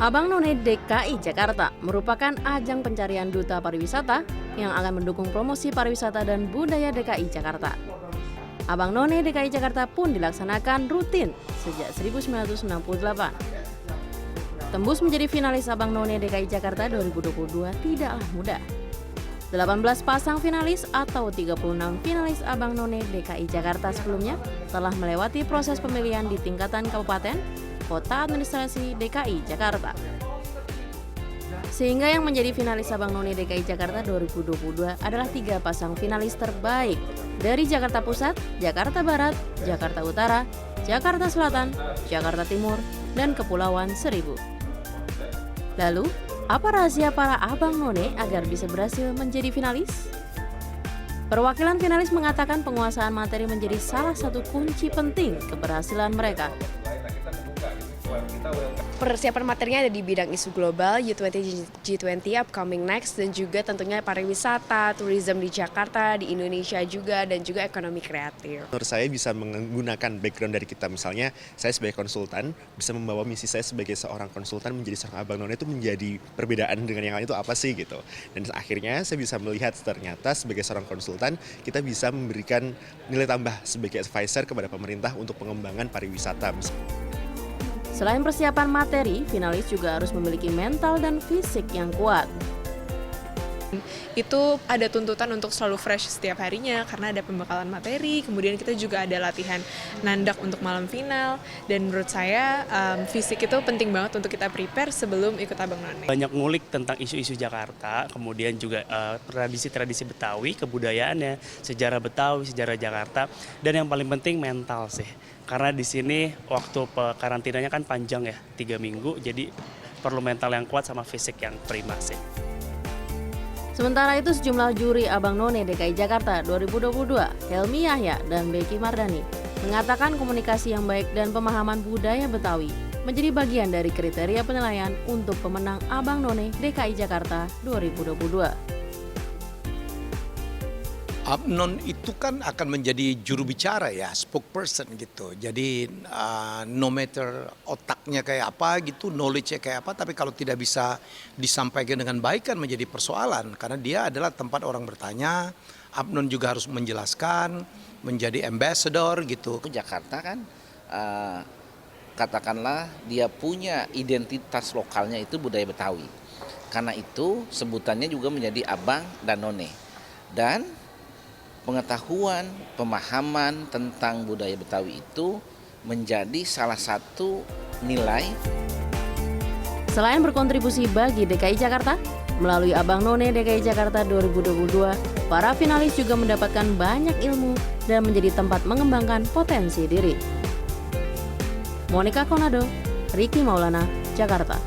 Abang None DKI Jakarta merupakan ajang pencarian duta pariwisata yang akan mendukung promosi pariwisata dan budaya DKI Jakarta. Abang None DKI Jakarta pun dilaksanakan rutin sejak 1968. Tembus menjadi finalis Abang None DKI Jakarta 2022 tidaklah mudah. 18 pasang finalis atau 36 finalis Abang None DKI Jakarta sebelumnya telah melewati proses pemilihan di tingkatan kabupaten, kota administrasi DKI Jakarta. Sehingga yang menjadi finalis Abang None DKI Jakarta 2022 adalah 3 pasang finalis terbaik dari Jakarta Pusat, Jakarta Barat, Jakarta Utara, Jakarta Selatan, Jakarta Timur, dan Kepulauan Seribu. Lalu, apa rahasia para Abang None agar bisa berhasil menjadi finalis? Perwakilan finalis mengatakan penguasaan materi menjadi salah satu kunci penting keberhasilan mereka. Persiapan materinya ada di bidang isu global, U20, G20, upcoming next, dan juga tentunya pariwisata, tourism di Jakarta, di Indonesia juga, dan juga ekonomi kreatif. Menurut saya bisa menggunakan background dari kita, misalnya saya sebagai konsultan, bisa membawa misi saya sebagai seorang konsultan menjadi seorang Abang None itu menjadi perbedaan dengan yang lain itu apa sih gitu. Dan akhirnya saya bisa melihat ternyata sebagai seorang konsultan, kita bisa memberikan nilai tambah sebagai advisor kepada pemerintah untuk pengembangan pariwisata. Selain persiapan materi, finalis juga harus memiliki mental dan fisik yang kuat. Itu ada tuntutan untuk selalu fresh setiap harinya karena ada pembekalan materi, kemudian kita juga ada latihan nandak untuk malam final, dan menurut saya fisik itu penting banget untuk kita prepare sebelum ikut Abang None. Banyak ngulik tentang isu-isu Jakarta, kemudian juga tradisi-tradisi Betawi, kebudayaannya, sejarah Betawi, sejarah Jakarta, dan yang paling penting mental sih. Karena di sini waktu karantinanya kan panjang ya, 3 minggu, jadi perlu mental yang kuat sama fisik yang prima sih. Sementara itu sejumlah juri Abang None DKI Jakarta 2022, Helmi Yahya dan Becky Mardani, mengatakan komunikasi yang baik dan pemahaman budaya Betawi menjadi bagian dari kriteria penilaian untuk pemenang Abang None DKI Jakarta 2022. Abnon itu kan akan menjadi juru bicara ya, spokesperson gitu. Jadi no matter otaknya kayak apa gitu, knowledge-nya kayak apa, tapi kalau tidak bisa disampaikan dengan baik kan menjadi persoalan. Karena dia adalah tempat orang bertanya, Abnon juga harus menjelaskan, menjadi ambassador gitu. Jakarta kan katakanlah dia punya identitas lokalnya itu budaya Betawi. Karena itu sebutannya juga menjadi Abang dan None. Dan pengetahuan, pemahaman tentang budaya Betawi itu menjadi salah satu nilai. Selain berkontribusi bagi DKI Jakarta, melalui Abang None DKI Jakarta 2022, para finalis juga mendapatkan banyak ilmu dan menjadi tempat mengembangkan potensi diri. Monica Konado, Ricky Maulana, Jakarta.